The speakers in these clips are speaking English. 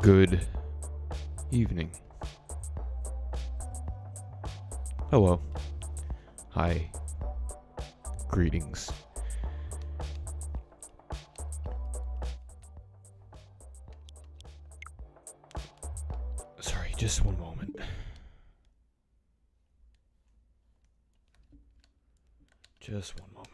Good evening. Hello. Hi. Greetings. Sorry, just one moment. Just one moment.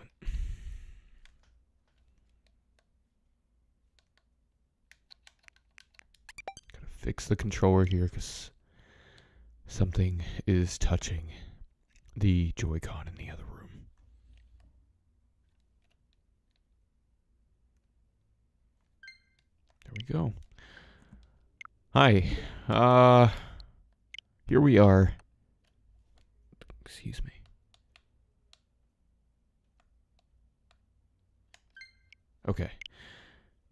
Gotta fix the controller here because something is touching the Joy-Con in the other room. There we go. Hi. Here we are. Excuse me. Okay.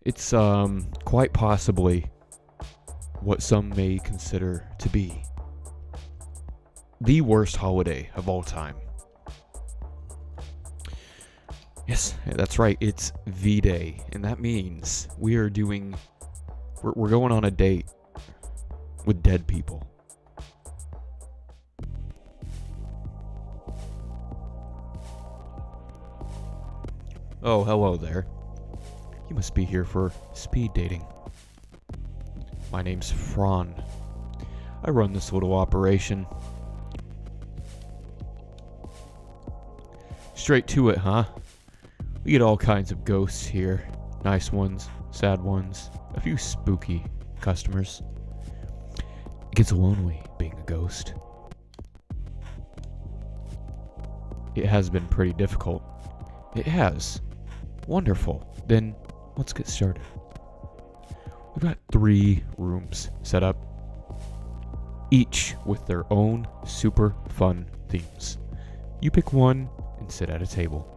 It's quite possibly what some may consider to be the worst holiday of all time. Yes, that's right. It's V-Day, and that means we're going on a date with dead people. Oh, hello there. You must be here for speed dating. My name's Fran. I run this little operation. Straight to it, huh? We get all kinds of ghosts here. Nice ones, sad ones, a few spooky customers. It gets lonely being a ghost. It has been pretty difficult. It has. Wonderful. Then let's get started. We've got 3 rooms set up, each with their own super fun themes. You pick one and sit at a table.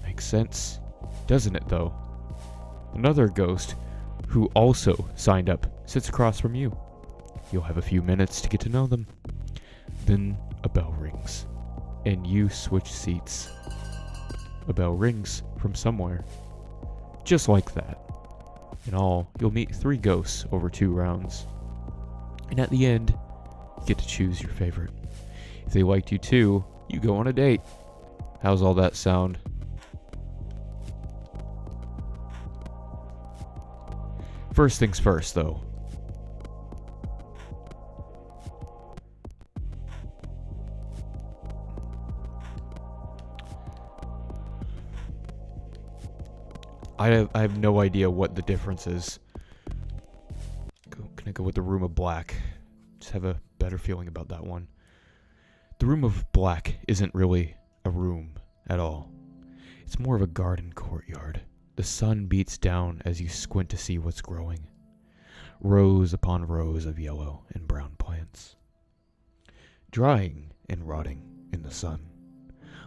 Makes sense, doesn't it though? Another ghost who also signed up sits across from you. You'll have a few minutes to get to know them. Then a bell rings, and you switch seats. A bell rings from somewhere. Just like that. In all, you'll meet 3 ghosts over 2 rounds. And at the end, you get to choose your favorite. If they liked you too, you go on a date. How's all that sound? First things first, though. I have no idea what the difference is. Can I go with the Room of Black? Just have a better feeling about that one. The Room of Black isn't really a room at all. It's more of a garden courtyard. The sun beats down as you squint to see what's growing. Rows upon rows of yellow and brown plants. Drying and rotting in the sun.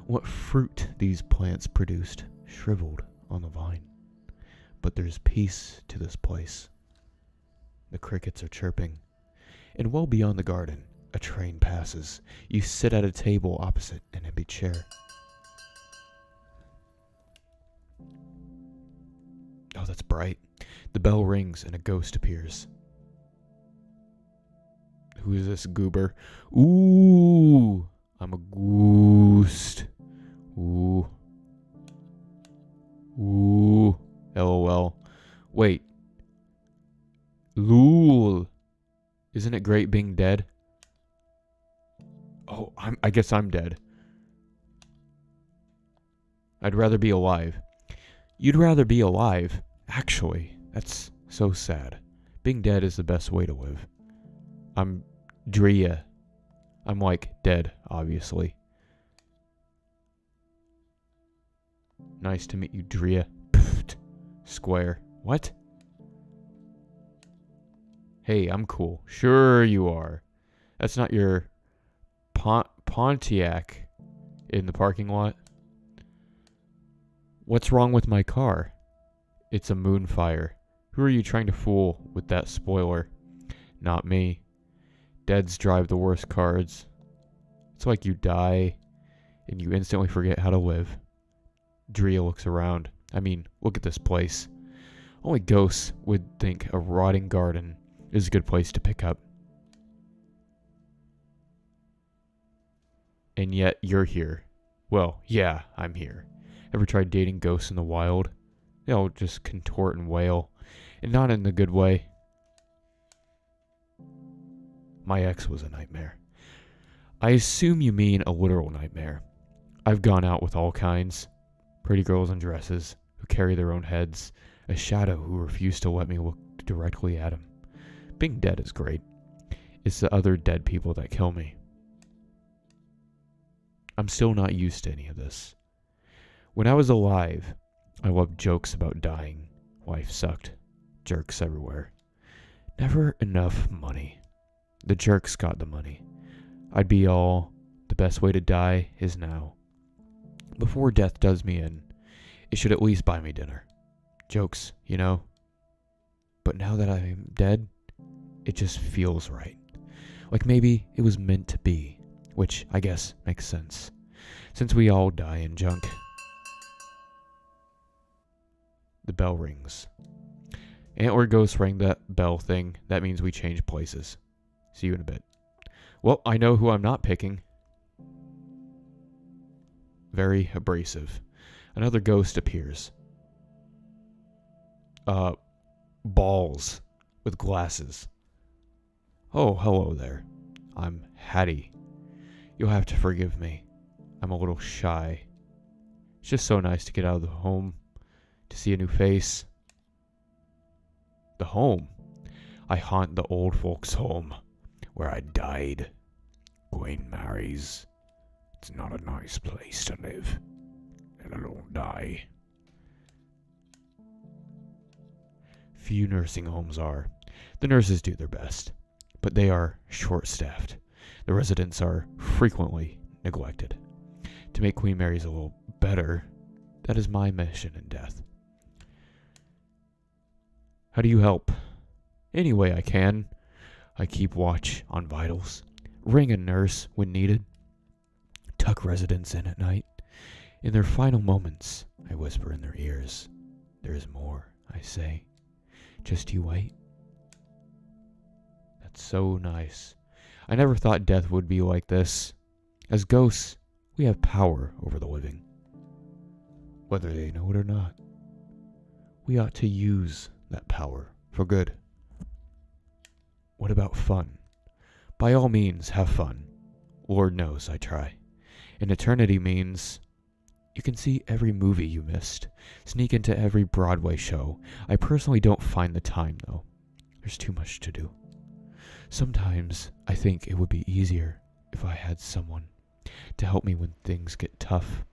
What fruit these plants produced shriveled on the vine. But there's peace to this place. The crickets are chirping. And well beyond the garden, a train passes. You sit at a table opposite an empty chair. Oh, that's bright. The bell rings and a ghost appears. Who is this goober? Ooh, I'm a ghost. Ooh. Ooh. LOL. Wait. Lol. Isn't it great being dead? Oh, I guess I'm dead. I'd rather be alive. You'd rather be alive? Actually, that's so sad. Being dead is the best way to live. I'm Drea. I'm like dead, obviously. Nice to meet you, Drea. Square. What? Hey, I'm cool. Sure you are. That's not your Pontiac in the parking lot. What's wrong with my car? It's a Moonfire. Who are you trying to fool with that spoiler? Not me. Deads drive the worst cars. It's like you die and you instantly forget how to live. Drea looks around. I mean, look at this place. Only ghosts would think a rotting garden is a good place to pick up. And yet you're here. Well, yeah, I'm here. Ever tried dating ghosts in the wild? They all just contort and wail, and not in the good way. My ex was a nightmare. I assume you mean a literal nightmare. I've gone out with all kinds. Pretty girls in dresses who carry their own heads. A shadow who refused to let me look directly at him. Being dead is great. It's the other dead people that kill me. I'm still not used to any of this. When I was alive, I loved jokes about dying. Life sucked. Jerks everywhere. Never enough money. The jerks got the money. I'd be all, the best way to die is now. Before death does me in, it should at least buy me dinner. Jokes, you know? But now that I'm dead, it just feels right. Like maybe it was meant to be, which I guess makes sense, since we all die in junk. The bell rings. Antler Ghost rang that bell thing. That means we change places. See you in a bit. Well, I know who I'm not picking. Very abrasive. Another ghost appears. Balls with glasses. Oh, hello there. I'm Hattie. You'll have to forgive me. I'm a little shy. It's just so nice to get out of the home, to see a new face. The home. I haunt the old folks' home, where I died. Gwen marries. It's not a nice place to live, and I don't die. Few nursing homes are. The nurses do their best, but they are short-staffed. The residents are frequently neglected. To make Queen Mary's a little better, that is my mission in death. How do you help? Any way I can. I keep watch on vitals, ring a nurse when needed, tuck residents in at night. In their final moments, I whisper in their ears, "There is more," I say. "Just you wait." That's so nice. I never thought death would be like this. As ghosts, we have power over the living, whether they know it or not. We ought to use that power for good. What about fun? By all means, have fun. Lord knows I try. And eternity means you can see every movie you missed, sneak into every Broadway show. I personally don't find the time, though. There's too much to do. Sometimes I think it would be easier if I had someone to help me when things get tough.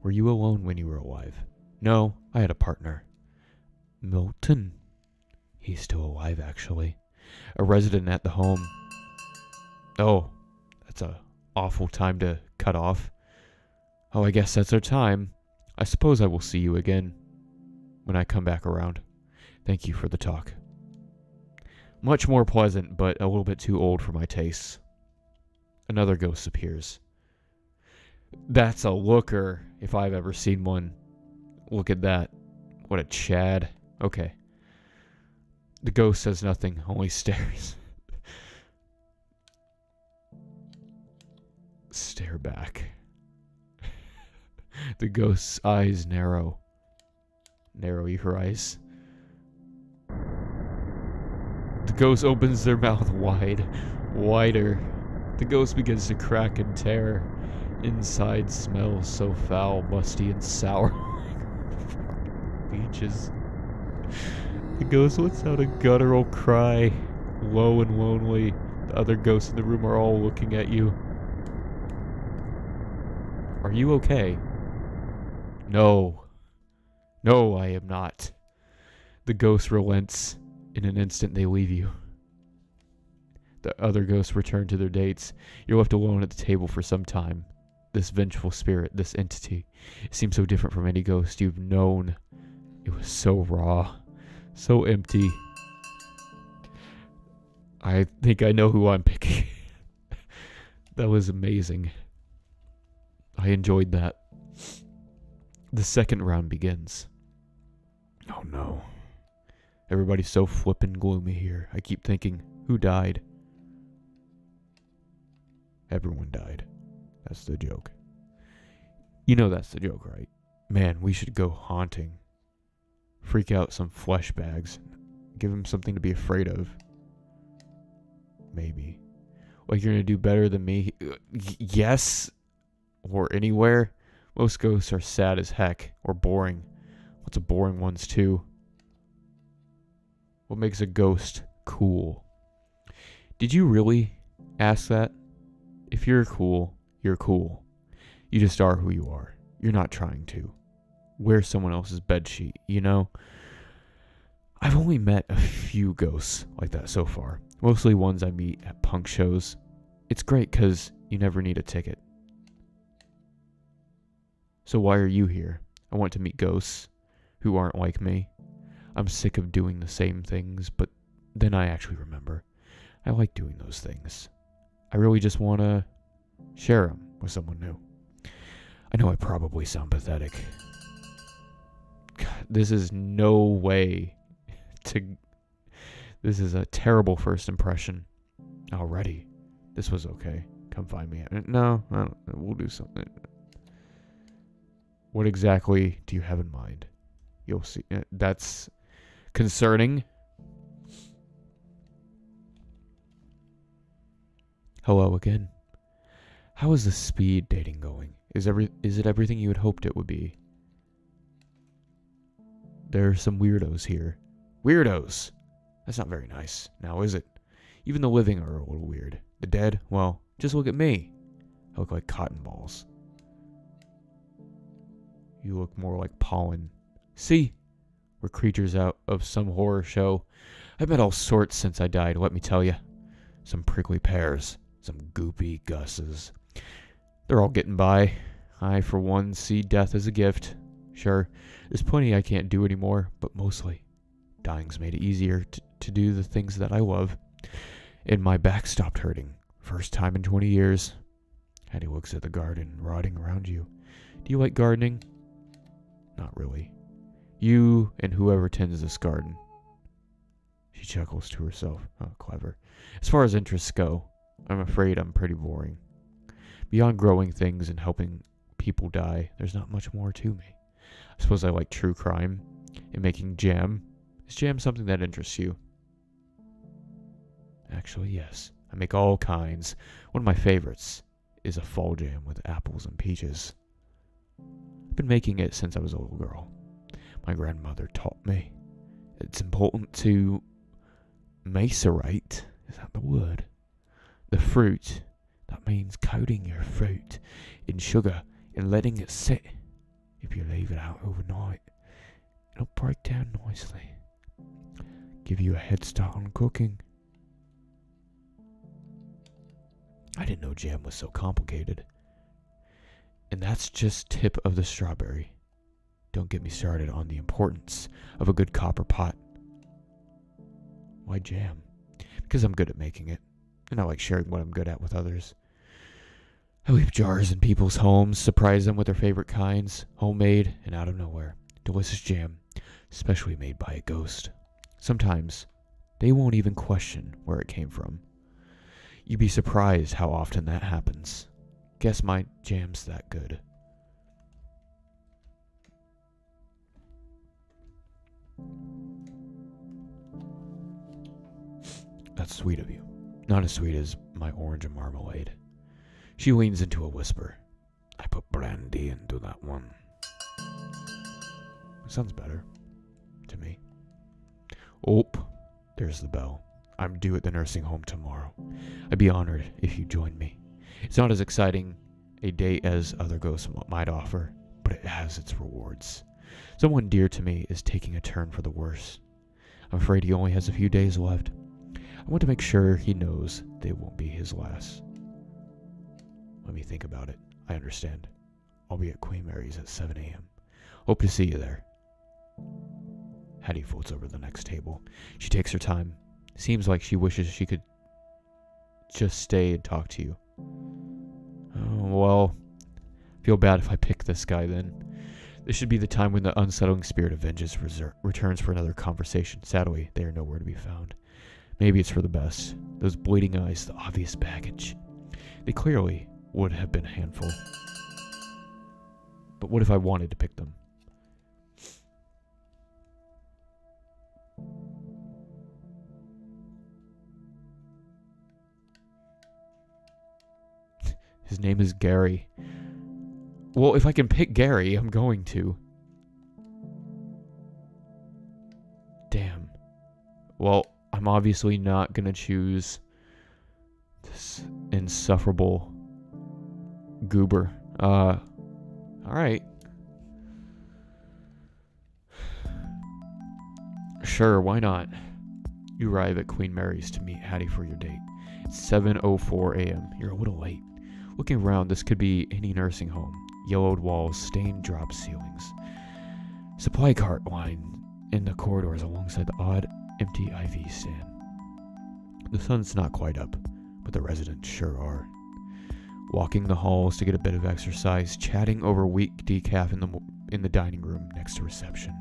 Were you alone when you were alive? No, I had a partner. Milton. He's still alive, actually. A resident at the home. Oh, that's a awful time to cut off. Oh, I guess that's our time. I suppose I will see you again when I come back around. Thank you for the talk. Much more pleasant, but a little bit too old for my tastes. Another ghost appears. That's a looker, if I've ever seen one. Look at that. What a Chad. Okay. The ghost says nothing, only stares. Stare back. The ghost's eyes narrow. Narrow your eyes. The ghost opens their mouth wide, wider. The ghost begins to crack and tear. Inside smells so foul, musty, and sour. Beaches. The ghost lets out a guttural cry, low and lonely. The other ghosts in the room are all looking at you. Are you okay? No. No, I am not. The ghost relents. In an instant, they leave you. The other ghosts return to their dates. You're left alone at the table for some time. This vengeful spirit, this entity, it seems so different from any ghost you've known. It was so raw, so empty. I think I know who I'm picking. That was amazing. I enjoyed that. The second round begins. Oh no. Everybody's so flippin' gloomy here. I keep thinking, who died? Everyone died. That's the joke. You know that's the joke, right? Man, we should go haunting. Freak out some flesh bags. Give them something to be afraid of. Maybe. Like you're gonna do better than me? Yes. Or anywhere. Most ghosts are sad as heck. Or boring. What's a boring ones too? What makes a ghost cool? Did you really ask that? If you're cool, you're cool. You just are who you are. You're not trying to wear someone else's bedsheet, you know? I've only met a few ghosts like that so far. Mostly ones I meet at punk shows. It's great because you never need a ticket. So why are you here? I want to meet ghosts who aren't like me. I'm sick of doing the same things, but then I actually remember. I like doing those things. I really just want to share them with someone new. I know I probably sound pathetic. God, this is no way to... This is a terrible first impression already. This was okay. Come find me. No, I don't, we'll do something. What exactly do you have in mind? You'll see. That's concerning. Hello again. How is the speed dating going? Is it everything you had hoped it would be? There are some weirdos here. Weirdos! That's not very nice, now is it? Even the living are a little weird. The dead, well, just look at me. I look like cotton balls. You look more like pollen. See? We're creatures out of some horror show. I've met all sorts since I died, let me tell you. Some prickly pears. Some goopy gusses. They're all getting by. I, for one, see death as a gift. Sure, there's plenty I can't do anymore, but mostly, dying's made it easier to do the things that I love. And my back stopped hurting. First time in 20 years. Hattie looks at the garden rotting around you. Do you like gardening? Not really. You and whoever tends this garden. She chuckles to herself. Oh, clever. As far as interests go, I'm afraid I'm pretty boring. Beyond growing things and helping people die, there's not much more to me. I suppose I like true crime and making jam. Is jam something that interests you? Actually, yes. I make all kinds. One of my favorites is a fall jam with apples and peaches. I've been making it since I was a little girl. My grandmother taught me. It's important to macerate. Is that the word? The fruit. That means coating your fruit in sugar and letting it sit. If you leave it out overnight, it'll break down nicely. Give you a head start on cooking. I didn't know jam was so complicated. And that's just tip of the strawberry. Don't get me started on the importance of a good copper pot. Why jam? Because I'm good at making it, and I like sharing what I'm good at with others. I leave jars in people's homes, surprise them with their favorite kinds, homemade and out of nowhere. Delicious jam, especially made by a ghost. Sometimes, they won't even question where it came from. You'd be surprised how often that happens. Guess my jam's that good. That's sweet of you. Not as sweet as my orange and marmalade. She leans into a whisper. I put brandy into that one. Sounds better. To me. Oh, there's the bell. I'm due at the nursing home tomorrow. I'd be honored if you joined me. It's not as exciting a date as other ghosts might offer, but it has its rewards. Someone dear to me is taking a turn for the worse. I'm afraid he only has a few days left. I want to make sure he knows they won't be his last. Let me think about it. I understand. I'll be at Queen Mary's at 7 a.m. Hope to see you there. Hattie floats over to the next table. She takes her time. Seems like she wishes she could just stay and talk to you. Oh, well, feel bad if I pick this guy then. This should be the time when the unsettling spirit of vengeance returns for another conversation. Sadly, they are nowhere to be found. Maybe it's for the best. Those bleeding eyes, the obvious baggage. They clearly would have been a handful. But what if I wanted to pick them? His name is Gary. Well, if I can pick Gary, I'm going to. Damn. Well, I'm obviously not going to choose this insufferable goober. Alright. Sure, why not? You arrive at Queen Mary's to meet Hattie for your date. It's 7:04 a.m. You're a little late. Looking around, this could be any nursing home. Yellowed walls, stained drop ceilings. Supply cart line in the corridors alongside the odd, empty IV stand. The sun's not quite up, but the residents sure are. Walking the halls to get a bit of exercise, chatting over weak decaf in the dining room next to reception.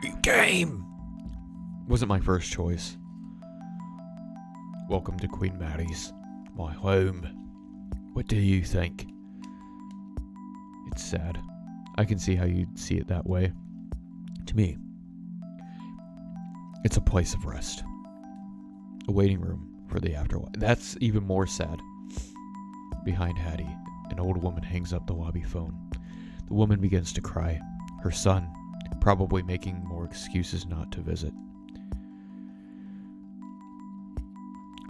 You came! Wasn't my first choice. Welcome to Queen Mary's, my home. What do you think? It's sad. I can see how you'd see it that way. To me, it's a place of rest. A waiting room for the afterlife. That's even more sad. Behind Hattie, an old woman hangs up the lobby phone. The woman begins to cry. Her son, probably making more excuses not to visit.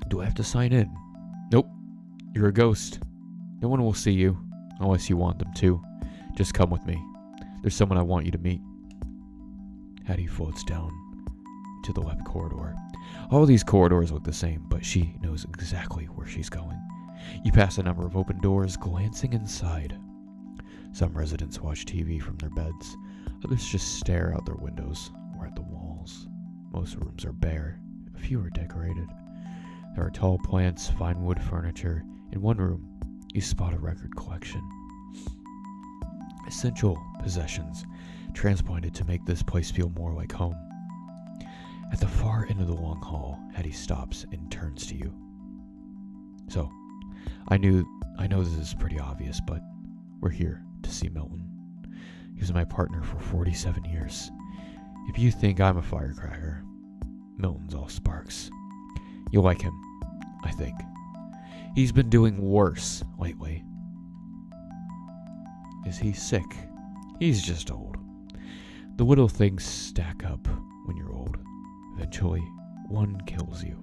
Do I have to sign in? Nope. You're a ghost. No one will see you, unless you want them to. Just come with me. There's someone I want you to meet. Hattie floats down to the left corridor. All these corridors look the same, but she knows exactly where she's going. You pass a number of open doors, glancing inside. Some residents watch TV from their beds. Others just stare out their windows or at the walls. Most rooms are bare. A few are decorated. There are tall plants, fine wood furniture. In one room, you spot a record collection. Essential possessions transplanted to make this place feel more like home. At the far end of the long hall, Hattie stops and turns to you. So, I know this is pretty obvious, but we're here to see Milton. He was my partner for 47 years. If you think I'm a firecracker, Milton's all sparks. You'll like him, I think. He's been doing worse lately. Is he sick? He's just old. The little things stack up when you're old. Eventually, one kills you.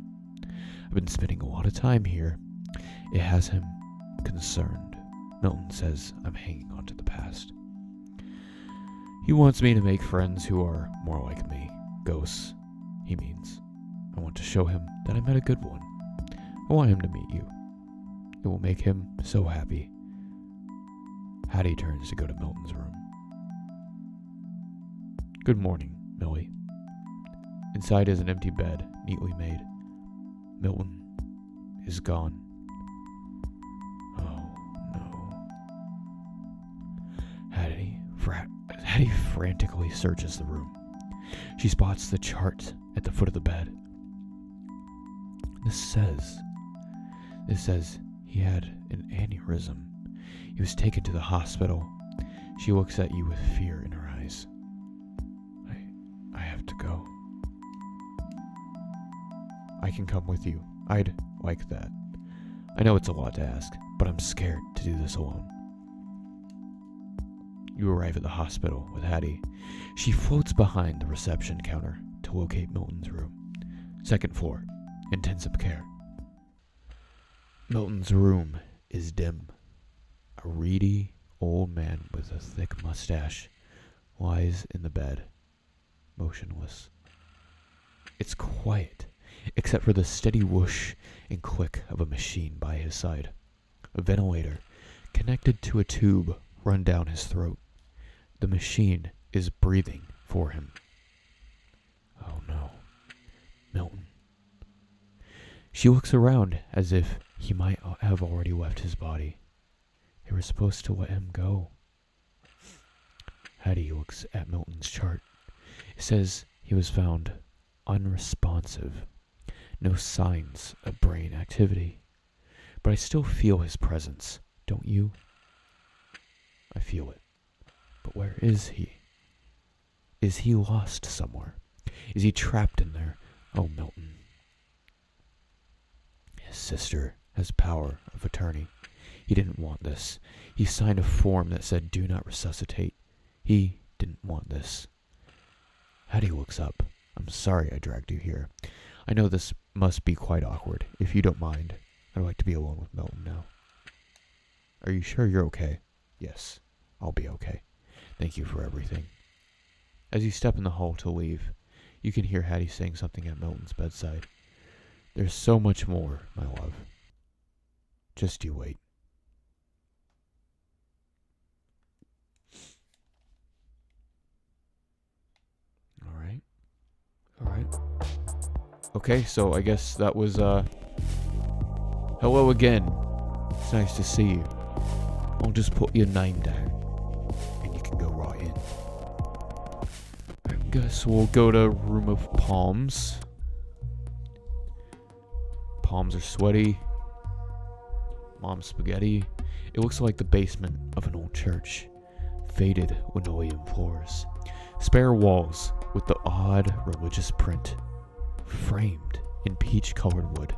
I've been spending a lot of time here. It has him concerned. Milton says I'm hanging on to the past. He wants me to make friends who are more like me. Ghosts, he means. I want to show him that I met a good one. I want him to meet you. It will make him so happy. Hattie turns to go to Milton's room. Good morning, Millie. Inside is an empty bed, neatly made. Milton is gone. Oh, no. Hattie frantically searches the room. She spots the chart at the foot of the bed. This says he had an aneurysm. He was taken to the hospital. She looks at you with fear in her eyes. I have to go. I can come with you. I'd like that. I know it's a lot to ask, but I'm scared to do this alone. You arrive at the hospital with Hattie. She floats behind the reception counter to locate Milton's room. Second floor, intensive care. Milton's room is dim. A reedy old man with a thick mustache lies in the bed, motionless. It's quiet, except for the steady whoosh and click of a machine by his side. A ventilator connected to a tube run down his throat. The machine is breathing for him. Oh no. Milton. She looks around as if he might have already left his body. They were supposed to let him go. Hattie looks at Milton's chart. It says he was found unresponsive. No signs of brain activity. But I still feel his presence. Don't you? I feel it. But where is he? Is he lost somewhere? Is he trapped in there? Oh, Milton. His sister has power of attorney. He didn't want this. He signed a form that said, "Do not resuscitate." He didn't want this. Hattie looks up. I'm sorry I dragged you here. I know this must be quite awkward. If you don't mind, I'd like to be alone with Milton now. Are you sure you're okay? Yes, I'll be okay. Thank you for everything. As you step in the hall to leave, you can hear Hattie saying something at Milton's bedside. There's so much more, my love. Just you wait. Alright. Okay, so I guess that was, hello again. It's nice to see you. I'll just put your name down, and you can go right in. I guess we'll go to room of palms. Palms are sweaty. Mom's spaghetti. It looks like the basement of an old church. Faded linoleum floors. Spare walls with the odd religious print. Framed in peach-colored wood.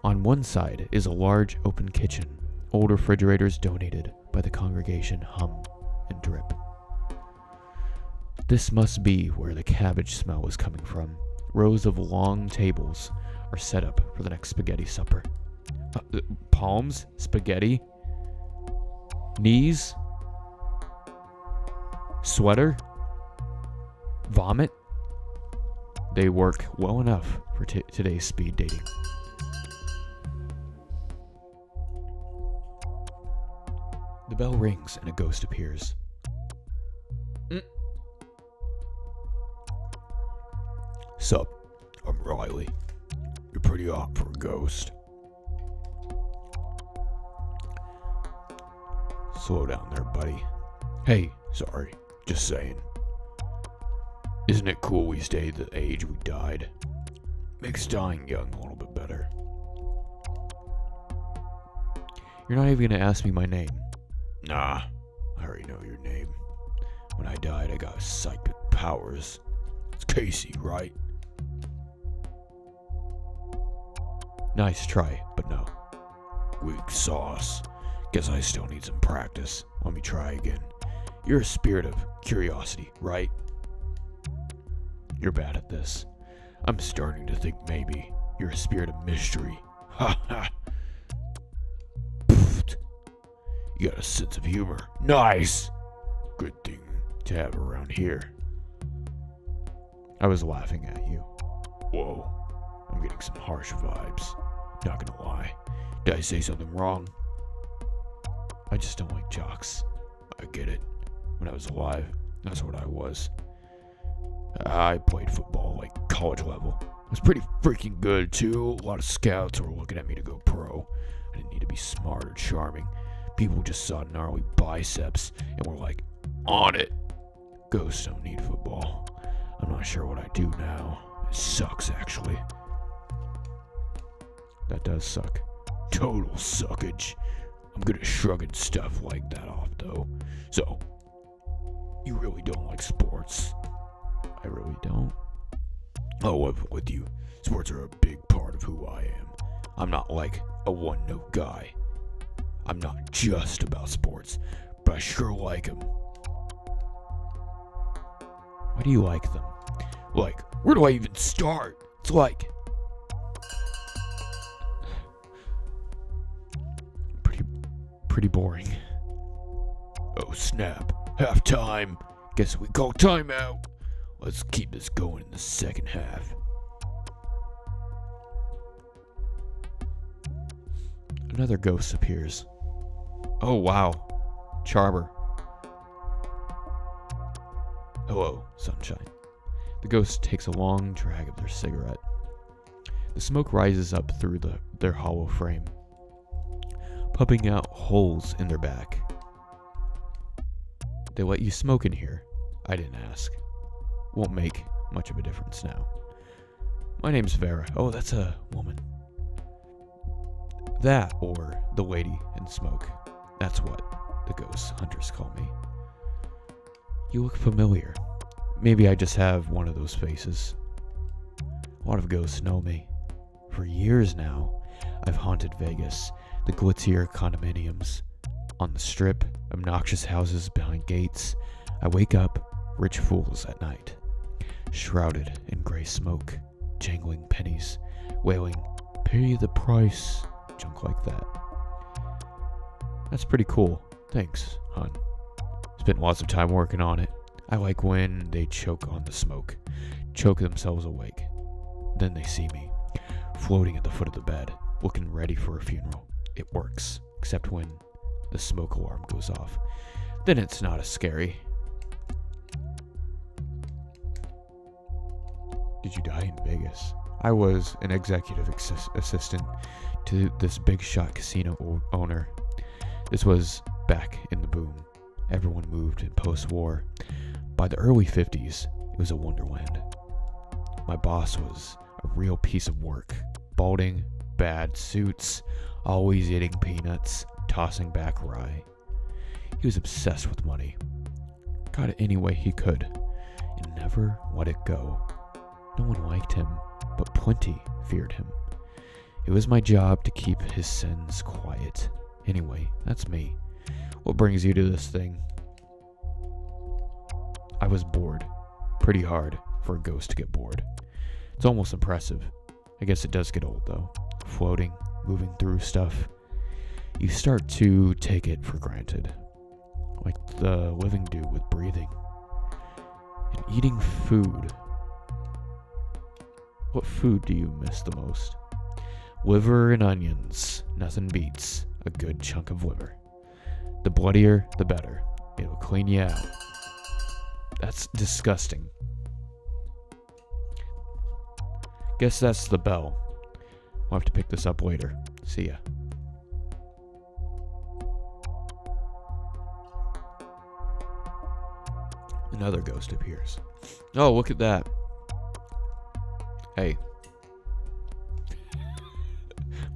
On one side is a large open kitchen. Old refrigerators donated by the congregation hum and drip. This must be where the cabbage smell is coming from. Rows of long tables are set up for the next spaghetti supper. Palms? Spaghetti? Knees? Sweater? Vomit? They work well enough for today's speed dating. The bell rings and a ghost appears. Sup, I'm Riley. You're pretty hot for a ghost. Slow down there, buddy. Hey, sorry, just saying. Isn't it cool we stayed the age we died? Makes dying young a little bit better. You're not even gonna ask me my name. Nah, I already know your name. When I died, I got psychic powers. It's Casey, right? Nice try, but no. Weak sauce. Guess I still need some practice. Let me try again. You're a spirit of curiosity, right? You're bad at this. I'm starting to think maybe you're a spirit of mystery. Ha ha. You got a sense of humor. Nice! Good thing to have around here. I was laughing at you. Whoa. I'm getting some harsh vibes. Not gonna lie. Did I say something wrong? I just don't like jocks. I get it. When I was alive, that's what I was. I played football like college level. I was pretty freaking good too. A lot of scouts were looking at me to go pro. I didn't need to be smart or charming. People just saw gnarly biceps and were like, on it. Ghosts don't need football. I'm not sure what I do now. It sucks, actually. That does suck. Total suckage. I'm good at shrugging stuff like that off, though. So, you really don't like sports? I really don't. Oh, I'm with you. Sports are a big part of who I am. I'm not like a one-note guy. I'm not just about sports, but I sure like them. Why do you like them? Like, where do I even start? It's like... Pretty boring. Oh snap, halftime. Guess we call timeout. Let's keep this going in the second half. Another ghost appears. Oh wow, Charber. Hello, sunshine. The ghost takes a long drag of their cigarette. The smoke rises up through their hollow frame, pumping out holes in their back. They let you smoke in here? I didn't ask. Won't make much of a difference now. My name's Vera. Oh, that's a woman. That, or the lady in smoke. That's what the ghost hunters call me. You look familiar. Maybe I just have one of those faces. A lot of ghosts know me. For years now, I've haunted Vegas, the glitzier condominiums. On the strip, obnoxious houses behind gates. I wake up, rich fools at night. Shrouded in gray smoke, jangling pennies, wailing, "Pay the price," junk like that. That's pretty cool. Thanks, hon. Spent lots of time working on it. I like when they choke on the smoke, choke themselves awake. Then they see me, floating at the foot of the bed, looking ready for a funeral. It works, except when the smoke alarm goes off. Then it's not as scary. Did you die in Vegas? I was an executive assistant to this big shot casino owner. This was back in the boom. Everyone moved in post-war. By the early 50s, it was a wonderland. My boss was a real piece of work. Balding, bad suits, always eating peanuts, tossing back rye. He was obsessed with money. Got it any way he could, and never let it go. No one liked him, but plenty feared him. It was my job to keep his sins quiet. Anyway, that's me. What brings you to this thing? I was bored. Pretty hard for a ghost to get bored. It's almost impressive. I guess it does get old though. Floating, moving through stuff. You start to take it for granted. Like the living do with breathing. And eating food. What food do you miss the most? Liver and onions. Nothing beats a good chunk of liver. The bloodier, the better. It'll clean you out. That's disgusting. Guess that's the bell. We'll have to pick this up later. See ya. Another ghost appears. Oh, look at that. Hey.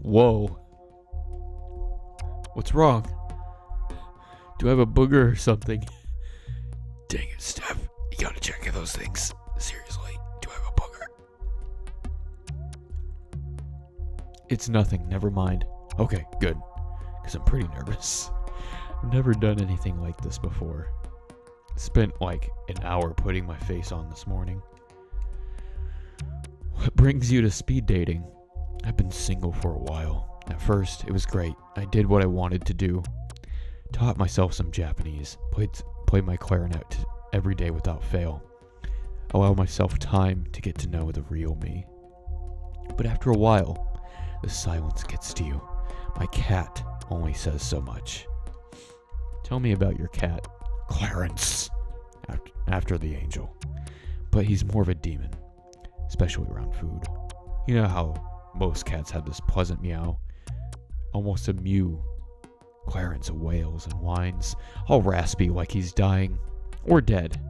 Whoa. What's wrong? Do I have a booger or something? Dang it, Steph. You gotta check those things. Seriously, do I have a booger? It's nothing, never mind. Okay, good. Because I'm pretty nervous. I've never done anything like this before. Spent like an hour putting my face on this morning. What brings you to speed dating? I've been single for a while. At first, it was great. I did what I wanted to do. Taught myself some Japanese. Played my clarinet every day without fail. Allowed myself time to get to know the real me. But after a while, the silence gets to you. My cat only says so much. Tell me about your cat. Clarence. After the angel. But he's more of a demon. Especially around food. You know how most cats have this pleasant meow. Almost a mew. Clarence wails and whines, all raspy like he's dying. Or dead.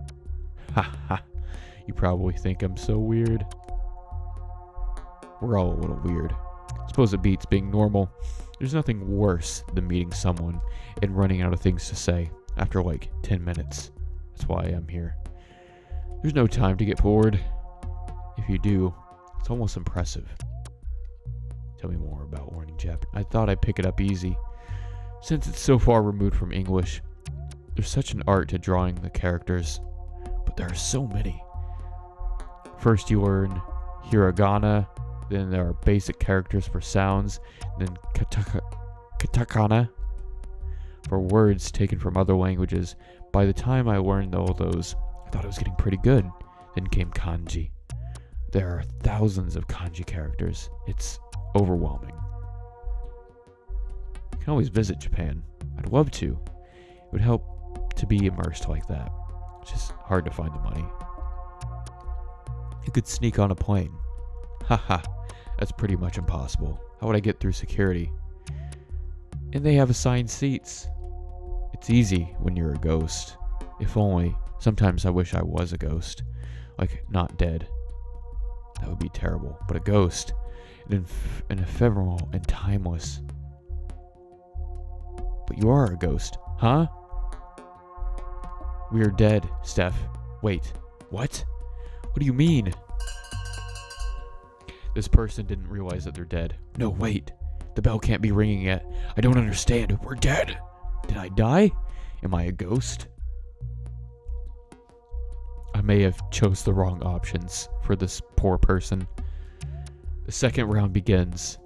Ha ha. You probably think I'm so weird. We're all a little weird. Suppose it beats being normal. There's nothing worse than meeting someone and running out of things to say after like 10 minutes. That's why I'm here. There's no time to get bored. If you do, it's almost impressive. Tell me more about learning Japanese. I thought I'd pick it up easy. Since it's so far removed from English, there's such an art to drawing the characters, but there are so many. First you learn hiragana, then there are basic characters for sounds, then katakana for words taken from other languages. By the time I learned all those, I thought I was getting pretty good. Then came kanji. There are thousands of kanji characters. It's overwhelming. You can always visit Japan. I'd love to. It would help to be immersed like that. It's just hard to find the money. You could sneak on a plane. Haha. That's pretty much impossible. How would I get through security? And they have assigned seats. It's easy when you're a ghost. If only. Sometimes I wish I was a ghost. Like, not dead. That would be terrible. But a ghost. An ephemeral and timeless. But you are a ghost, huh? We are dead, Steph. Wait, what? What do you mean? This person didn't realize that they're dead. No, wait. The bell can't be ringing yet. I don't understand. We're dead. Did I die? Am I a ghost? I may have chose the wrong options for this poor person. The second round begins.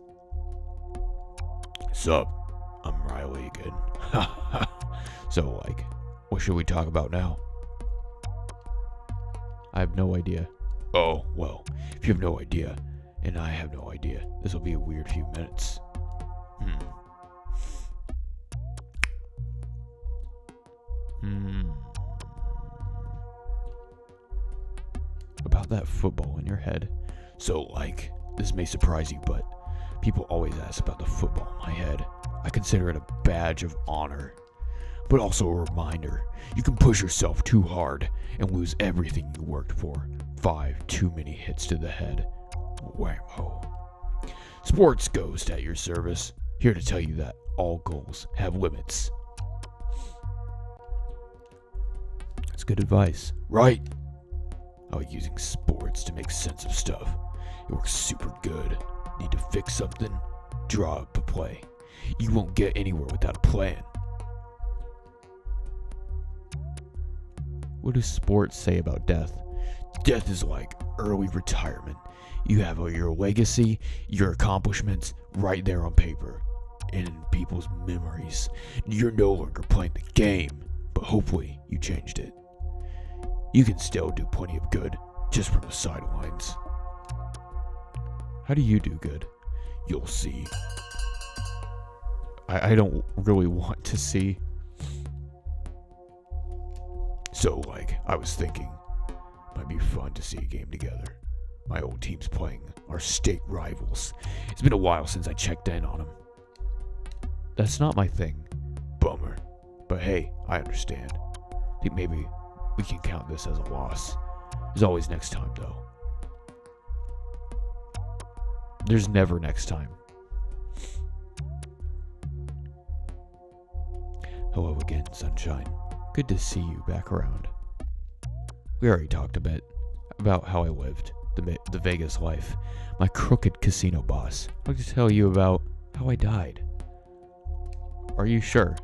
Sup? I'm Riley again. So, what should we talk about now? I have no idea. Oh, well, if you have no idea, and I have no idea, this will be a weird few minutes. About that football in your head. So, this may surprise you, but people always ask about the football in my head. I consider it a badge of honor, but also a reminder. You can push yourself too hard and lose everything you worked for. 5 too many hits to the head. Whammo. Sports Ghost at your service. Here to tell you that all goals have limits. That's good advice. Right? I was using sports to make sense of stuff. It works super good. Need to fix something? Draw up a play. You won't get anywhere without a plan. What do sports say about death? Death is like early retirement. You have your legacy, your accomplishments right there on paper, and in people's memories. You're no longer playing the game, but hopefully you changed it. You can still do plenty of good, just from the sidelines. How do you do good? You'll see. I don't really want to see. So, I was thinking, might be fun to see a game together. My old team's playing our state rivals. It's been a while since I checked in on them. That's not my thing. Bummer. But hey, I understand. Think maybe we can count this as a loss. There's always next time, though. There's never next time. Hello again, sunshine. Good to see you back around. We already talked a bit about how I lived the Vegas life. My crooked casino boss. I'd like to tell you about how I died. Are you sure?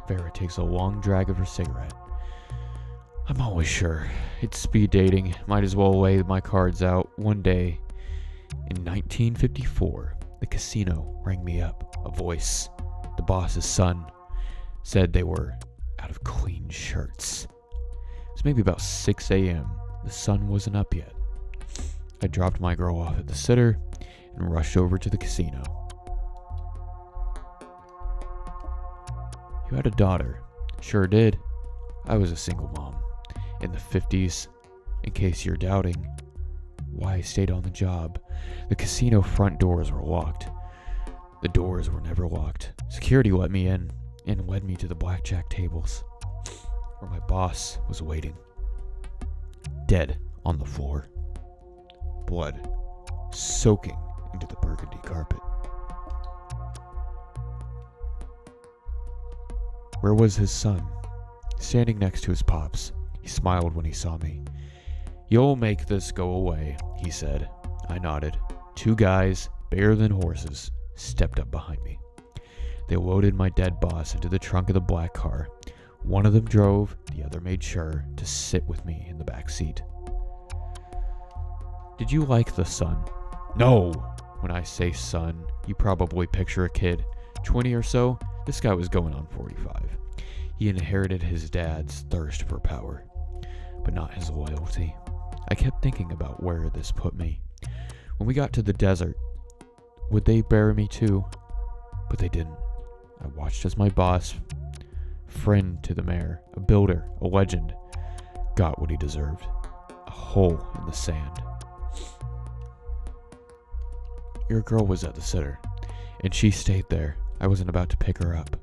Vera takes a long drag of her cigarette. I'm always sure. It's speed dating. Might as well lay my cards out. One day, in 1954, the casino rang me up. A voice, the boss's son, said they were out of clean shirts. It was maybe about 6 a.m. The sun wasn't up yet. I dropped my girl off at the sitter and rushed over to the casino. You had a daughter. Sure did. I was a single mom. In the 50s. In case you're doubting why I stayed on the job. The casino front doors were locked. The doors were never locked. Security let me in and led me to the blackjack tables, where my boss was waiting. Dead on the floor. Blood soaking into the burgundy carpet. Where was his son? Standing next to his pops. He smiled when he saw me. You'll make this go away, he said. I nodded. 2 guys, bigger than horses, stepped up behind me. They loaded my dead boss into the trunk of the black car. One of them drove, the other made sure to sit with me in the back seat. Did you like the son? No! When I say son, you probably picture a kid, 20 or so. This guy was going on 45. He inherited his dad's thirst for power, but not his loyalty. I kept thinking about where this put me. When we got to the desert, would they bury me too? But they didn't. I watched as my boss, friend to the mayor, a builder, a legend, got what he deserved. A hole in the sand. your girl was at the sitter, and she stayed there. I wasn't about to pick her up.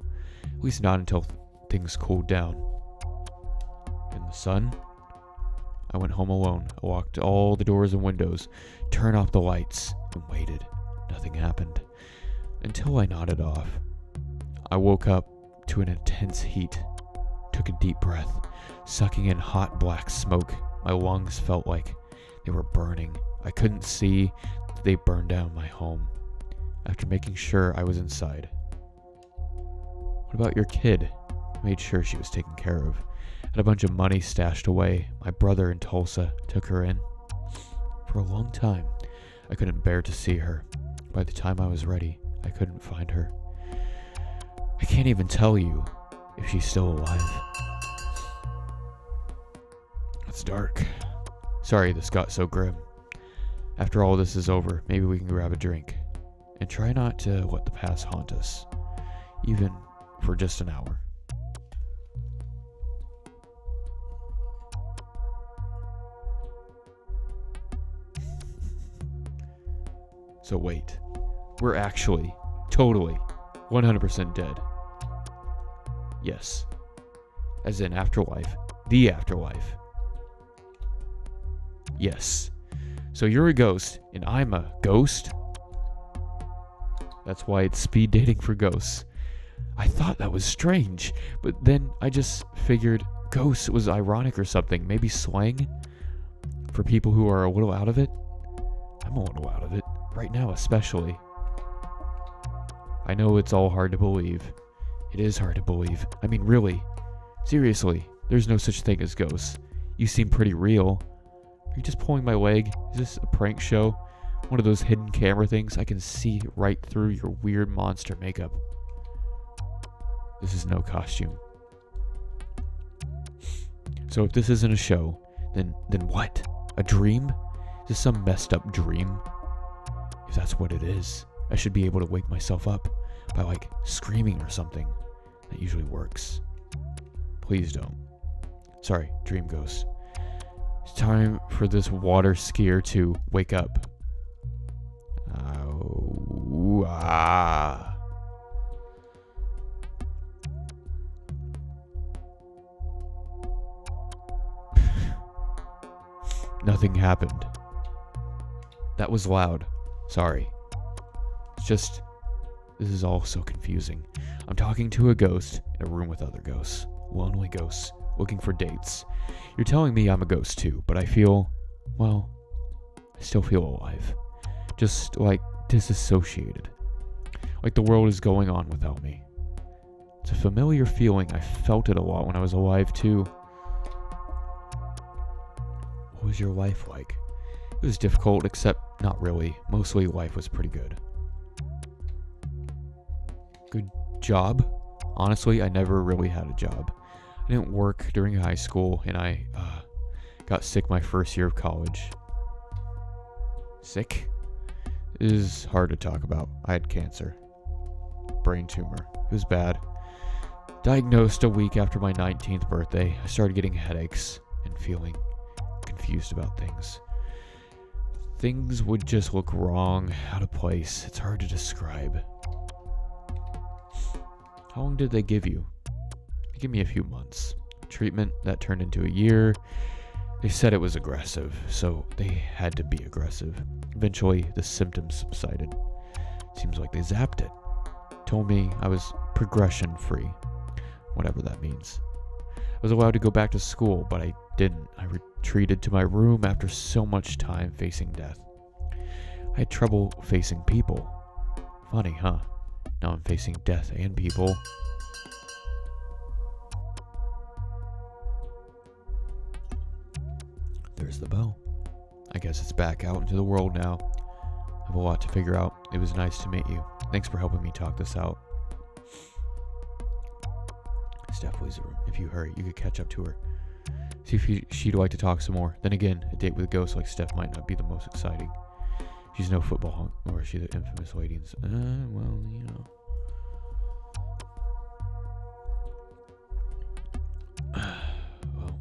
At least not until things cooled down. In the sun, I went home alone. I locked all the doors and windows, turned off the lights, and waited. Nothing happened. Until I nodded off. I woke up to an intense heat. Took a deep breath, sucking in hot black smoke. My lungs felt like they were burning. I couldn't see that they burned down my home. After making sure I was inside. What about your kid? I made sure she was taken care of. Had a bunch of money stashed away. My brother in Tulsa took her in. For a long time, I couldn't bear to see her. By the time I was ready, I couldn't find her. I can't even tell you if she's still alive. It's dark. Sorry this got so grim. After all this is over, maybe we can grab a drink. And try not to let the past haunt us. Even for just an hour. So wait. We're actually, totally, 100% dead. Yes. As in afterlife. The afterlife. Yes. So you're a ghost, and I'm a ghost? That's why it's speed dating for ghosts. I thought that was strange, but then I just figured ghosts was ironic or something. Maybe slang? For people who are a little out of it? I'm a little out of it. Right now especially. I know it's all hard to believe. It is hard to believe. I mean, really. Seriously, there's no such thing as ghosts. You seem pretty real. Are you just pulling my leg? Is this a prank show? One of those hidden camera things? I can see right through your weird monster makeup. This is no costume. So if this isn't a show, then what? A dream? Is this some messed up dream? If that's what it is, I should be able to wake myself up by like screaming or something. That usually works. Please don't. Sorry, dream ghost. It's time for this water skier to wake up. Nothing happened. That was loud. Sorry. It's just, this is all so confusing. I'm talking to a ghost in a room with other ghosts. Lonely ghosts, looking for dates. You're telling me I'm a ghost too, but I feel, well, I still feel alive. Just like disassociated. Like the world is going on without me. It's a familiar feeling. I felt it a lot when I was alive too. What was your life like? It was difficult, except not really. Mostly life was pretty good. Good job? Honestly, I never really had a job. I didn't work during high school, and I got sick my first year of college. Sick? It is hard to talk about. I had cancer. Brain tumor. It was bad. Diagnosed a week after my 19th birthday. I started getting headaches and feeling confused about things. Things would just look wrong, out of place. It's hard to describe. How long did they give you? They gave me a few months. Treatment that turned into a year. They said it was aggressive, so they had to be aggressive. Eventually, the symptoms subsided. Seems like they zapped it. Told me I was progression-free, whatever that means. I was allowed to go back to school, but I didn't. I retreated to my room after so much time facing death. I had trouble facing people. Funny, huh? Now I'm facing death and people. There's the bell. I guess it's back out into the world now. I have a lot to figure out. It was nice to meet you. Thanks for helping me talk this out. Steph leaves the room. If you hurry, you could catch up to her. See if she'd like to talk some more. Then again, a date with a ghost like Steph might not be the most exciting. She's no football hunk, nor is she the infamous lady. Well, you know. Well.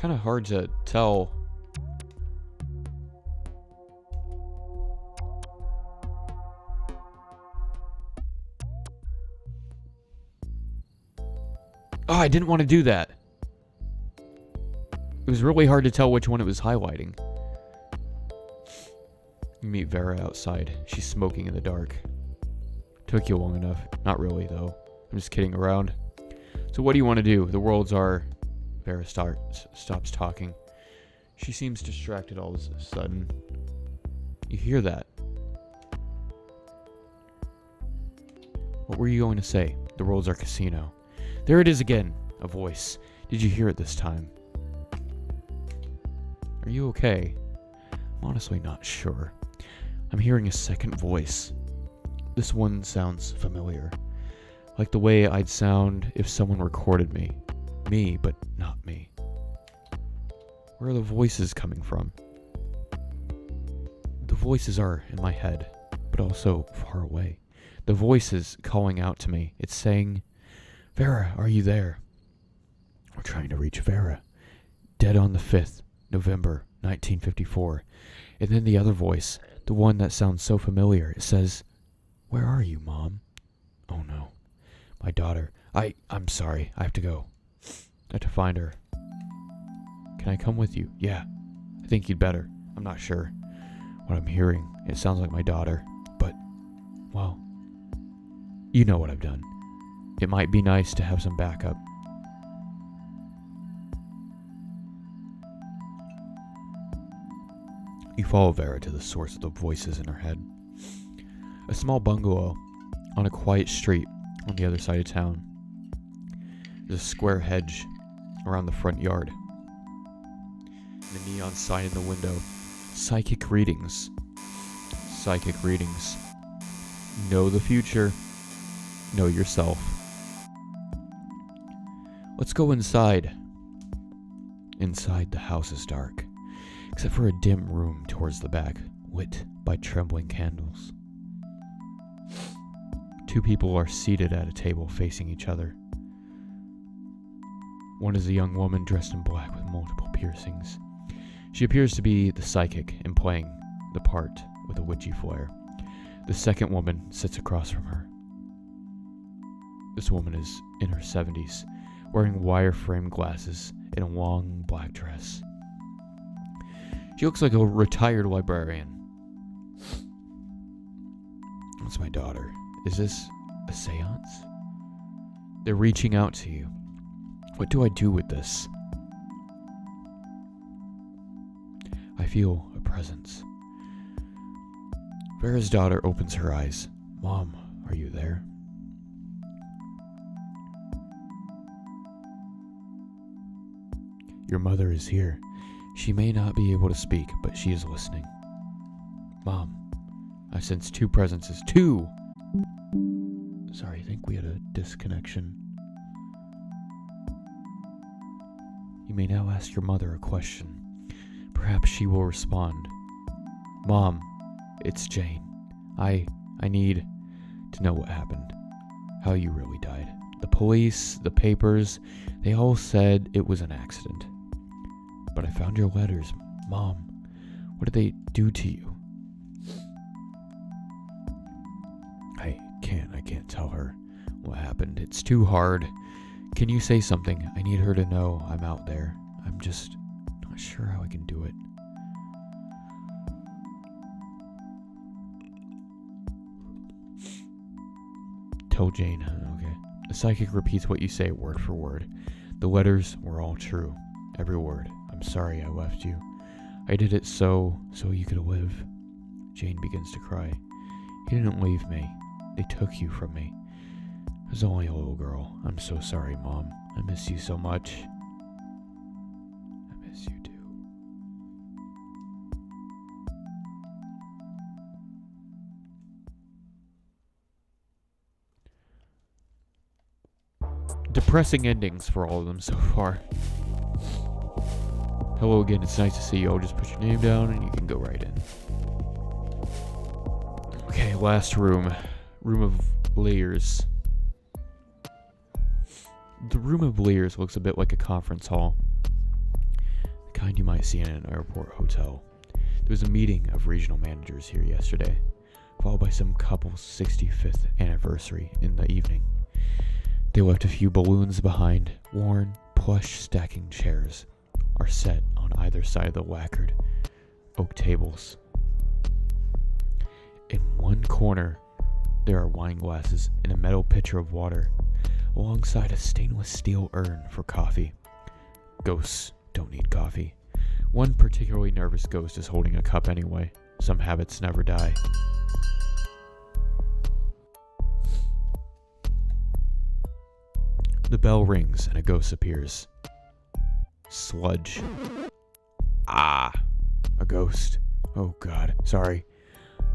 kind of hard to tell. Oh, I didn't want to do that. It was really hard to tell which one it was highlighting. You meet Vera outside. She's smoking in the dark. Took you long enough. Not really, though. I'm just kidding around. So what do you want to do? The worlds are... Vera stops talking. She seems distracted all of a sudden. You hear that? What were you going to say? The worlds are casino. There it is again. A voice. Did you hear it this time? Are you okay? I'm honestly not sure. I'm hearing a second voice. This one sounds familiar. Like the way I'd sound if someone recorded me. Me, but not me. Where are the voices coming from? The voices are in my head, but also far away. The voice is calling out to me. It's saying, Vera, are you there? We're trying to reach Vera. Dead on the 5th, November, 1954. And then the other voice, the one that sounds so familiar, it says, where are you, Mom? Oh no. My daughter. I'm sorry. I have to go. I have to find her. Can I come with you? Yeah. I think you'd better. I'm not sure. What I'm hearing, it sounds like my daughter. But, well, you know what I've done. It might be nice to have some backup. You follow Vera to the source of the voices in her head. A small bungalow on a quiet street on the other side of town. There's a square hedge around the front yard. And a neon sign in the window. Psychic readings. Psychic readings. Know the future. Know yourself. Let's go inside. Inside, the house is dark, except for a dim room towards the back, lit by trembling candles. 2 people are seated at a table facing each other. One is a young woman dressed in black with multiple piercings. She appears to be the psychic and playing the part with a witchy flair. The second woman sits across from her. This woman is in her 70s, wearing wireframe glasses and a long black dress. She looks like a retired librarian. That's my daughter. Is this a seance? They're reaching out to you. What do I do with this? I feel a presence. Vera's daughter opens her eyes. Mom, are you there? Your mother is here. She may not be able to speak, but she is listening. Mom, I sense 2 presences. 2! Sorry, I think we had a disconnection. You may now ask your mother a question. Perhaps she will respond. Mom, it's Jane. I need to know what happened. How you really died. The police, the papers, they all said it was an accident. But I found your letters. Mom, what did they do to you? I can't tell her what happened. It's too hard. Can you say something? I need her to know I'm out there. I'm just not sure how I can do it. Tell Jane. Okay. The psychic repeats what you say word for word. The letters were all true. Every word. I'm sorry I left you. I did it so you could live. Jane begins to cry. You didn't leave me. They took you from me. I was only a little girl. I'm so sorry, Mom. I miss you so much. I miss you too. Depressing endings for all of them so far. Hello again, it's nice to see you. I'll just put your name down and you can go right in. Okay, last room. Room of layers. The room of layers looks a bit like a conference hall. kind you might see in an airport hotel. There was a meeting of regional managers here yesterday, followed by some couple's 65th anniversary in the evening. They left a few balloons behind. Worn, plush stacking chairs are set on either side of the lacquered oak tables. In one corner, there are wine glasses and a metal pitcher of water, alongside a stainless steel urn for coffee. Ghosts don't need coffee. One particularly nervous ghost is holding a cup anyway. Some habits never die. The bell rings and a ghost appears. Sludge. Ah, a ghost. Oh God, sorry.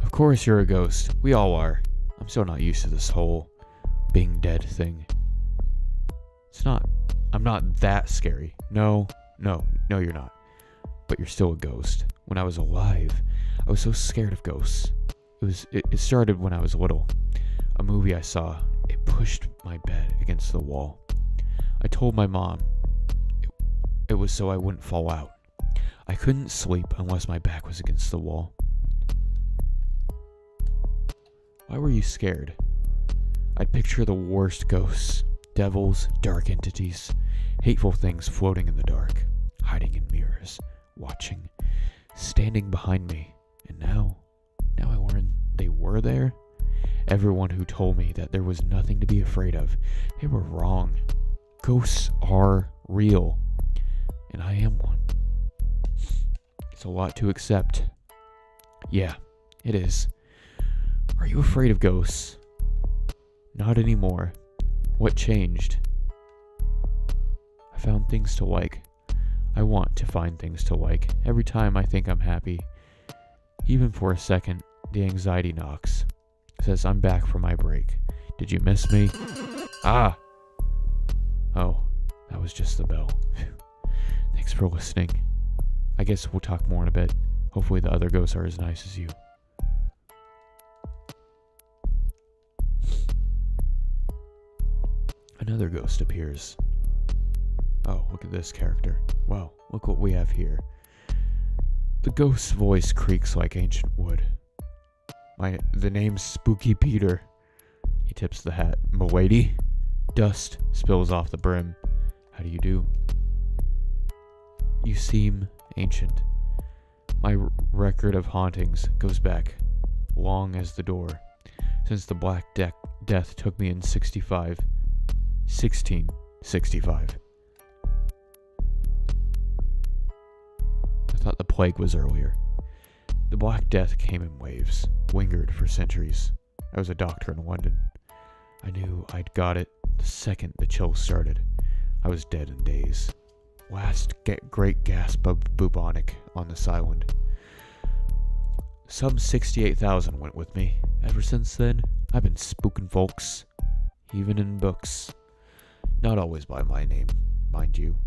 Of course you're a ghost. We all are. I'm still not used to this whole being dead thing. I'm not that scary. No, you're not. But you're still a ghost. When I was alive, I was so scared of ghosts. It started when I was little. A movie I saw, it pushed my bed against the wall. I told my mom it was so I wouldn't fall out. I couldn't sleep unless my back was against the wall. Why were you scared? I'd picture the worst ghosts, devils, dark entities, hateful things floating in the dark, hiding in mirrors, watching, standing behind me. And now I learned they were there. Everyone who told me that there was nothing to be afraid of, they were wrong. Ghosts are real, and I am one. It's a lot to accept. Yeah, it is. Are you afraid of ghosts? Not anymore. What changed? I found things to like. I want to find things to like. Every time I think I'm happy, even for a second, the anxiety knocks. Says I'm back for my break. Did you miss me? Ah! Oh, that was just the bell. Thanks for listening. I guess we'll talk more in a bit. Hopefully the other ghosts are as nice as you. Another ghost appears. Oh, look at this character. Wow, look what we have here. The ghost's voice creaks like ancient wood. The name's Spooky Peter. He tips the hat. M'lady? Dust spills off the brim. How do you do? You seem ancient. My record of hauntings goes back long as the door, since the Black Death took me in 1665. I thought the plague was earlier. The Black Death came in waves, lingered for centuries. I was a doctor in London. I knew I'd got it the second the chills started. I was dead in days. Last great gasp of bubonic on this island. Some 68,000 went with me. Ever since then, I've been spooking folks, even in books. Not always by my name, mind you,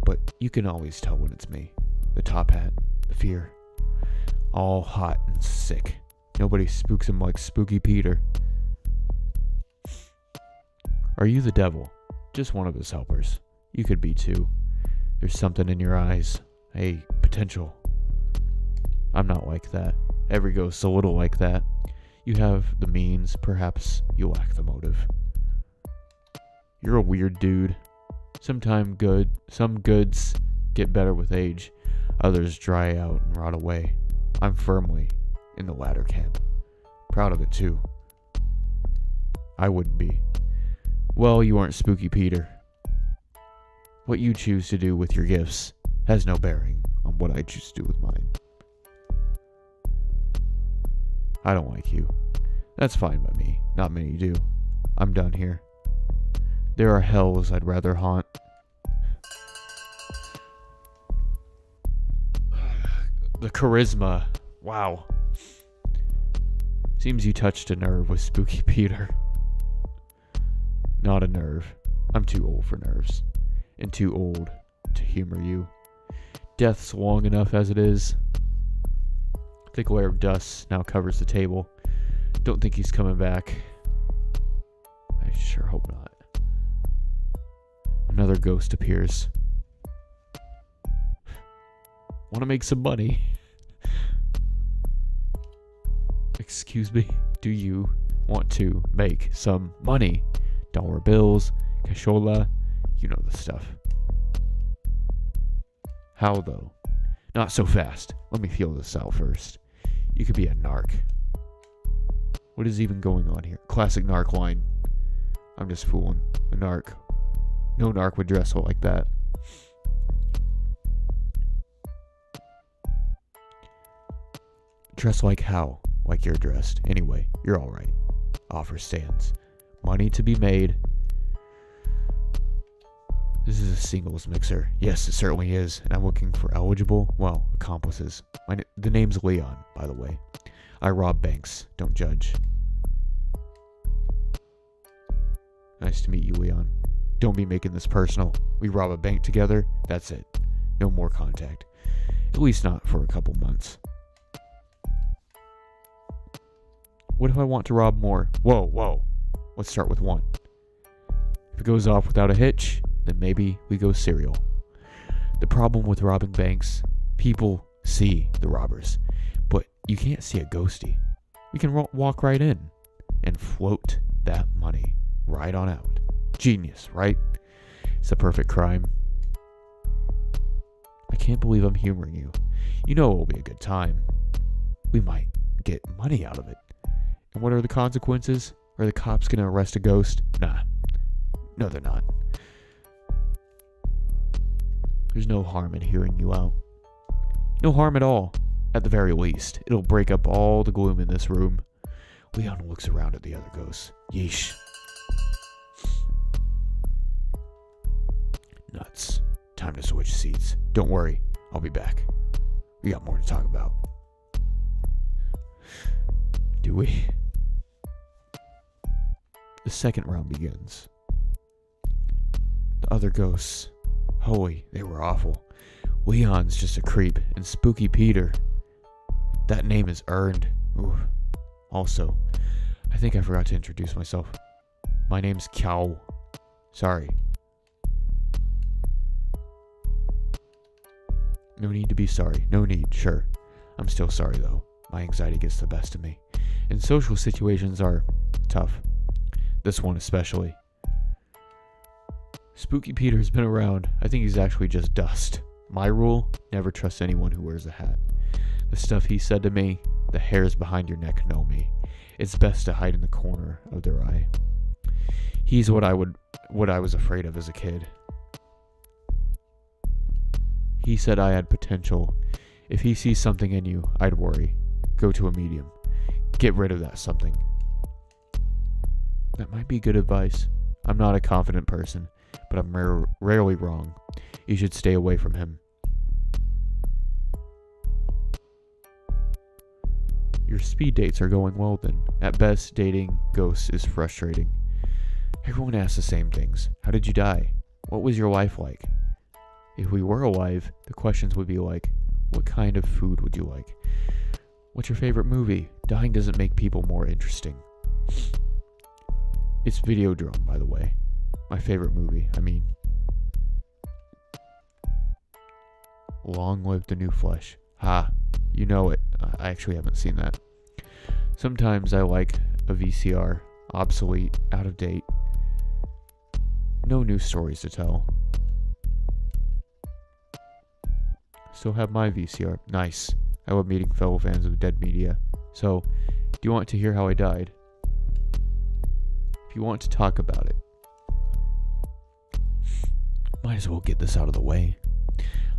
but you can always tell when it's me. The top hat, the fear, all hot and sick. Nobody spooks him like Spooky Peter. Are you the devil? Just one of his helpers. You could be too. There's something in your eyes. Hey, potential. I'm not like that. Every ghost's a little like that. You have the means, perhaps you lack the motive. You're a weird dude. Some goods get better with age. Others dry out and rot away. I'm firmly in the latter camp. Proud of it too. I wouldn't be. Well, you aren't Spooky Peter. What you choose to do with your gifts has no bearing on what I choose to do with mine. I don't like you. That's fine by me. Not many do. I'm done here. There are hells I'd rather haunt. The charisma. Wow. Seems you touched a nerve with Spooky Peter. Not a nerve. I'm too old for nerves. And too old to humor you. Death's long enough as it is. Thick layer of dust now covers the table. Don't think he's coming back. I sure hope not. Another ghost appears. Want to make some money? Excuse me? Do you want to make some money? Dollar bills, cashola, you know the stuff. How though? Not so fast. Let me feel this out first. You could be a narc. What is even going on here? Classic narc line. I'm just fooling. A narc. No narc would dress like that. Dress like how? Like you're dressed. Anyway, you're alright. Offer stands. Money to be made. This is a singles mixer. Yes, it certainly is. And I'm looking for eligible, well, accomplices. The name's Leon, by the way. I rob banks. Don't judge. Nice to meet you, Leon. Don't be making this personal. We rob a bank together. That's it. No more contact. At least not for a couple months. What if I want to rob more? Whoa. Let's start with one. If it goes off without a hitch, then maybe we go serial. The problem with robbing banks, people see the robbers, but you can't see a ghostie. We can walk right in and float that money right on out. Genius, right? It's the perfect crime. I can't believe I'm humoring you. You know it will be a good time. We might get money out of it. And what are the consequences? Are the cops gonna arrest a ghost? Nah. No, they're not. There's no harm in hearing you out. No harm at all. At the very least, it'll break up all the gloom in this room. Leon looks around at the other ghosts. Yeesh. Nuts. Time to switch seats. Don't worry, I'll be back. We got more to talk about. Do we? The second round begins. The other ghosts. Holy, they were awful. Leon's just a creep, and Spooky Peter. That name is earned. Ooh. Also, I think I forgot to introduce myself. My name's Cow. Sorry. No need to be sorry. No need, sure. I'm still sorry though. My anxiety gets the best of me. And social situations are tough. This one especially. Spooky Peter's been around. I think he's actually just dust. My rule, never trust anyone who wears a hat. The stuff he said to me, the hairs behind your neck know me. It's best to hide in the corner of their eye. He's what I was afraid of as a kid. He said I had potential. If he sees something in you, I'd worry. Go to a medium. Get rid of that something. That might be good advice. I'm not a confident person, but I'm rarely wrong. You should stay away from him. Your speed dates are going well then. At best, dating ghosts is frustrating. Everyone asks the same things. How did you die? What was your life like? If we were alive, the questions would be like, what kind of food would you like? What's your favorite movie? Dying doesn't make people more interesting. It's Videodrome, by the way. My favorite movie, Long Live the New Flesh. Ha, you know it. I actually haven't seen that. Sometimes I like a VCR. Obsolete, out of date. No new stories to tell. Still have my VCR. Nice. I love meeting fellow fans of dead media. So, do you want to hear how I died? If you want to talk about it. Might as well get this out of the way.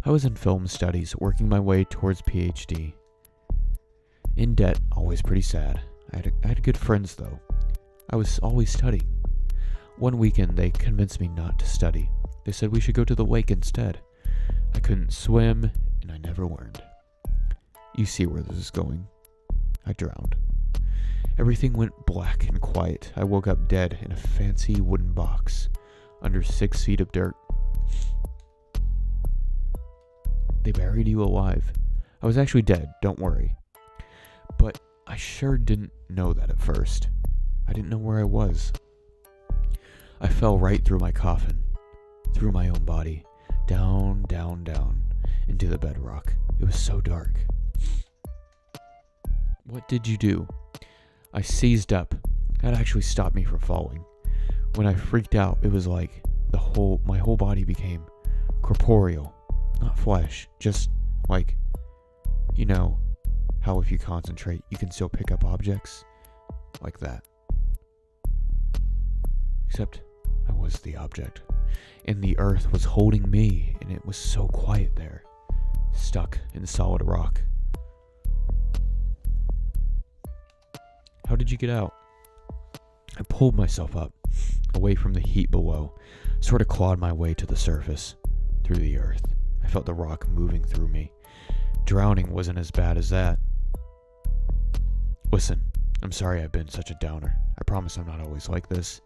I was in film studies, working my way towards PhD. In debt, always pretty sad. I had good friends though. I was always studying. One weekend they convinced me not to study. They said we should go to the lake instead. I couldn't swim, and I never learned. You see where this is going. I drowned. Everything went black and quiet. I woke up dead in a fancy wooden box, under 6 feet of dirt. They buried you alive. I was actually dead, don't worry. But I sure didn't know that at first. I didn't know where I was. I fell right through my coffin, through my own body, down, down, down, into the bedrock. It was so dark. What did you do? I seized up. That actually stopped me from falling. When I freaked out, it was like my whole body became corporeal. Not flesh, just like, you know, how if you concentrate, you can still pick up objects? Like that. Except I was the object. And the earth was holding me, and it was so quiet there. Stuck in solid rock. How did you get out? I pulled myself up, away from the heat below, sort of clawed my way to the surface, through the earth. I felt the rock moving through me. Drowning wasn't as bad as that. Listen, I'm sorry I've been such a downer. I promise I'm not always like this.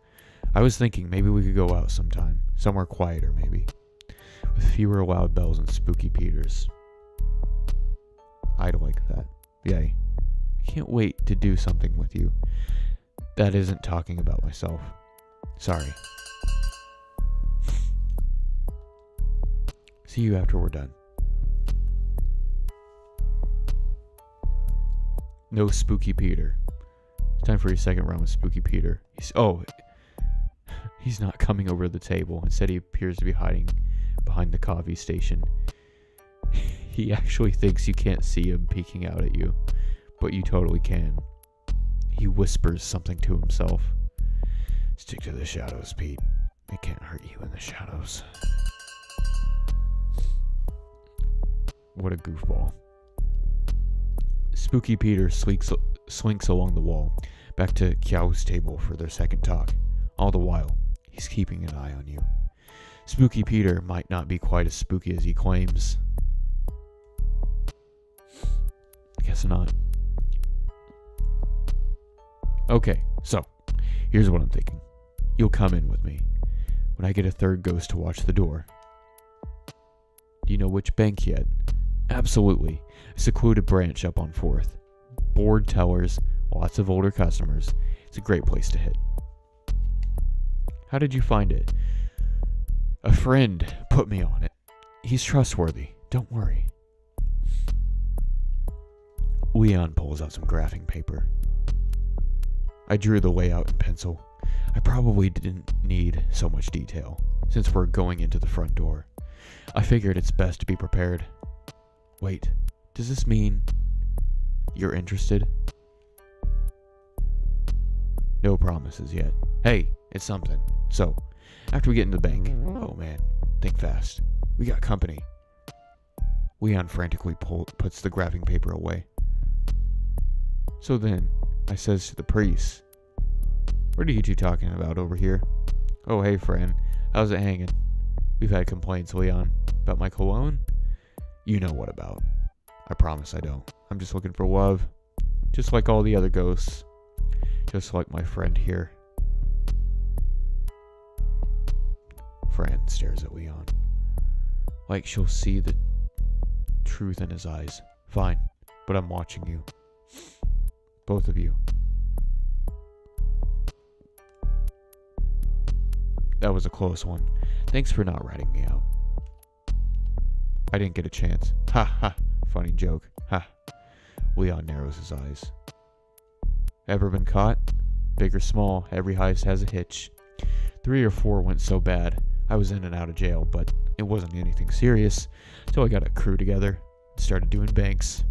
I was thinking maybe we could go out sometime, somewhere quieter maybe, with fewer loud bells and spooky Peters. I'd like that. Yay. I can't wait to do something with you. That isn't talking about myself. Sorry. See you after we're done. No Spooky Peter. It's time for your second round with Spooky Peter. He's not coming over the table. Instead, he appears to be hiding behind the coffee station. He actually thinks you can't see him peeking out at you, but you totally can. He whispers something to himself. Stick to the shadows, Pete. It can't hurt you in the shadows. What a goofball. Spooky Peter slinks along the wall, back to Kiao's table for their second talk. All the while, he's keeping an eye on you. Spooky Peter might not be quite as spooky as he claims. Guess not. Okay, so, here's what I'm thinking. You'll come in with me when I get a third ghost to watch the door. Do you know which bank yet? Absolutely. A secluded branch up on 4th. Bored tellers, lots of older customers. It's a great place to hit. How did you find it? A friend put me on it. He's trustworthy. Don't worry. Leon pulls out some graphing paper. I drew the layout in pencil. I probably didn't need so much detail, since we're going into the front door. I figured it's best to be prepared. Wait, does this mean you're interested? No promises yet. Hey, it's something. So, after we get in the bank, oh man, think fast. We got company. Leon frantically puts the graphing paper away. So then, I says to the priest, what are you two talking about over here? Oh hey friend, how's it hanging? We've had complaints, Leon, about my cologne? You know what about. I promise I don't. I'm just looking for love. Just like all the other ghosts. Just like my friend here. Fran stares at Leon. Like she'll see the truth in his eyes. Fine, but I'm watching you. Both of you. That was a close one. Thanks for not ratting me out. I didn't get a chance. Ha ha. Funny joke. Ha. Leon narrows his eyes. Ever been caught? Big or small, every heist has a hitch. 3 or 4 went so bad, I was in and out of jail, but it wasn't anything serious. So I got a crew together and started doing banks.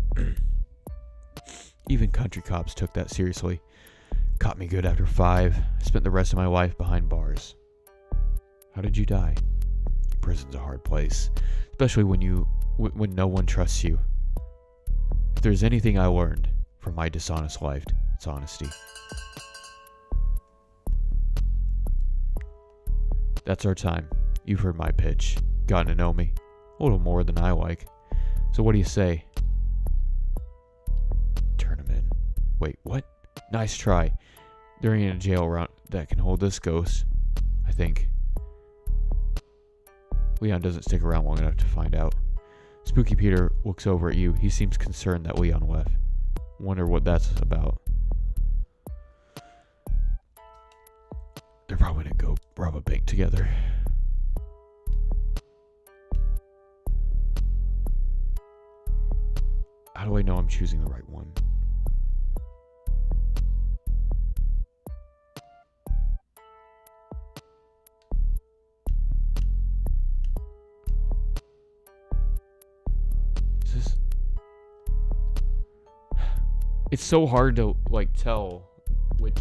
Even country cops took that seriously. Caught me good after 5. I spent the rest of my life behind bars. How did you die? Prison's a hard place, especially when no one trusts you. If there's anything I learned from my dishonest life, it's honesty. That's our time. You've heard my pitch. Gotten to know me. A little more than I like. So what do you say? Turn him in. Wait, what? Nice try. There ain't a jail around that can hold this ghost, I think. Leon doesn't stick around long enough to find out. Spooky Peter looks over at you. He seems concerned that Leon left. Wonder what that's about. They're probably gonna go rob a bank together. How do I know I'm choosing the right one? Is this... It's so hard to, like, tell which...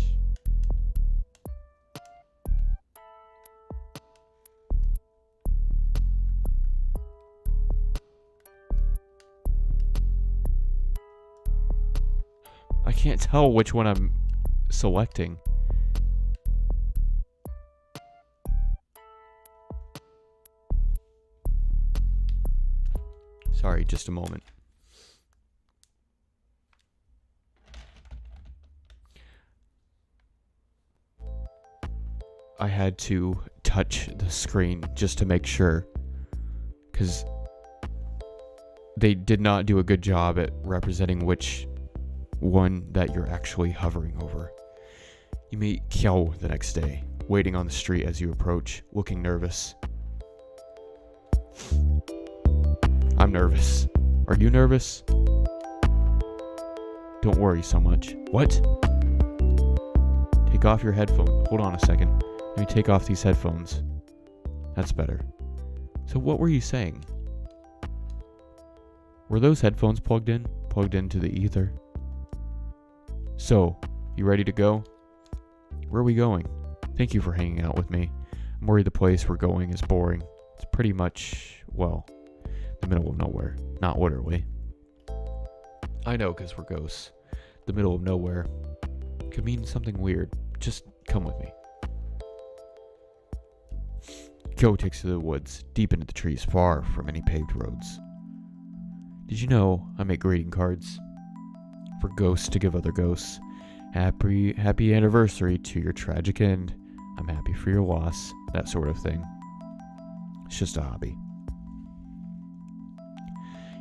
I can't tell which one I'm selecting. Sorry, just a moment. I had to touch the screen just to make sure, because they did not do a good job at representing which one that you're actually hovering over. You meet Kyo the next day, waiting on the street as you approach, looking nervous. I'm nervous. Are you nervous? Don't worry so much. What? Take off your headphones. Hold on a second. Let me take off these headphones. That's better. So what were you saying? Were those headphones plugged in? Plugged into the ether? So, you ready to go? Where are we going? Thank you for hanging out with me. I'm worried the place we're going is boring. It's pretty much, well, the middle of nowhere. Not literally. I know, because we're ghosts. The middle of nowhere could mean something weird. Just come with me. Kyo takes to the woods, deep into the trees, far from any paved roads. Did you know I make greeting cards for ghosts to give other ghosts? Happy anniversary to your tragic end. I'm happy for your loss. That sort of thing. It's just a hobby.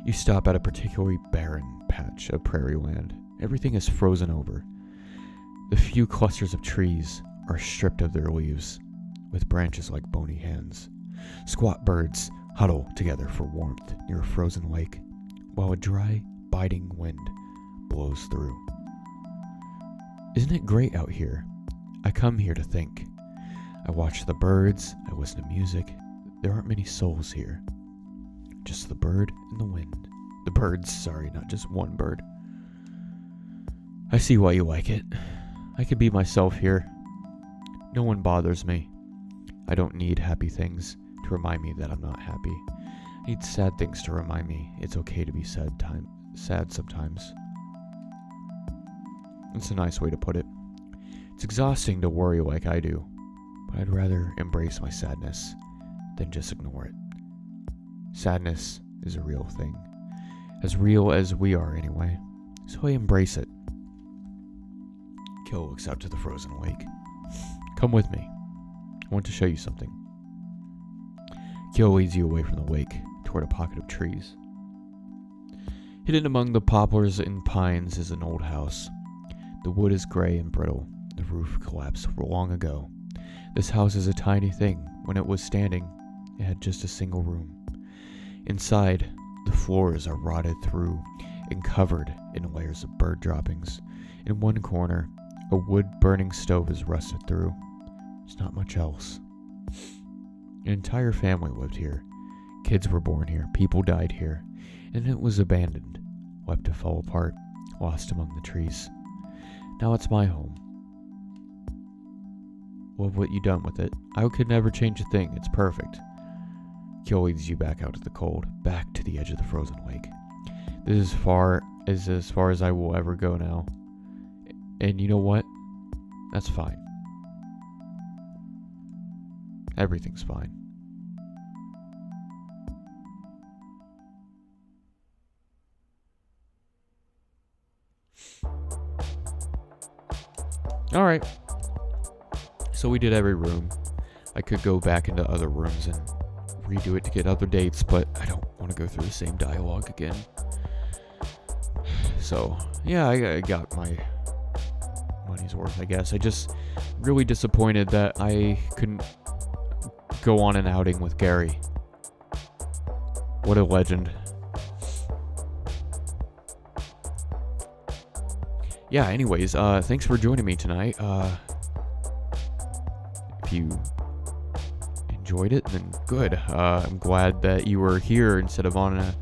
You stop at a particularly barren patch of prairie land. Everything is frozen over. The few clusters of trees are stripped of their leaves, with branches like bony hands. Squat birds huddle together for warmth near a frozen lake, while a dry, biting wind blows through. Isn't it great out here? I come here to think. I watch the birds, I listen to music. There aren't many souls here. Just the bird and the wind. The birds, sorry, not just one bird. I see why you like it. I can be myself here. No one bothers me. I don't need happy things to remind me that I'm not happy. I need sad things to remind me it's okay to be sad sometimes. It's a nice way to put it. It's exhausting to worry like I do, but I'd rather embrace my sadness than just ignore it. Sadness is a real thing. As real as we are anyway. So I embrace it. Kyo looks out to the frozen lake. Come with me. I want to show you something. Kyo leads you away from the lake toward a pocket of trees. Hidden among the poplars and pines is an old house. The wood is gray and brittle. The roof collapsed long ago. This house is a tiny thing. When it was standing, it had just a single room. Inside, the floors are rotted through and covered in layers of bird droppings. In one corner, a wood-burning stove is rusted through. There's not much else. An entire family lived here. Kids were born here. People died here. And it was abandoned, left to fall apart, lost among the trees. Now it's my home. Love what you done with it. I could never change a thing. It's perfect. Kyo leads you back out to the cold, back to the edge of the frozen lake. This is as far as I will ever go now. And you know what? That's fine. Everything's fine. Alright. So we did every room. I could go back into other rooms and redo it to get other dates, but I don't want to go through the same dialogue again. So, yeah, I got my money's worth, I guess. I just really disappointed that I couldn't go on an outing with Gary. What a legend. yeah, anyways, thanks for joining me tonight. If you enjoyed it, then good. I'm glad that you were here instead of on a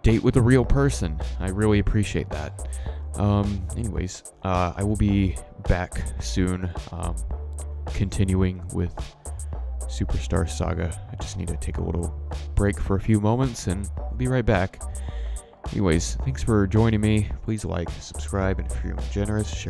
date with a real person. I really appreciate that. Anyways, I will be back soon, continuing with Superstar Saga. I just need to take a little break for a few moments and I'll be right back. Anyways, thanks for joining me. Please like, subscribe, and if you're feeling generous, share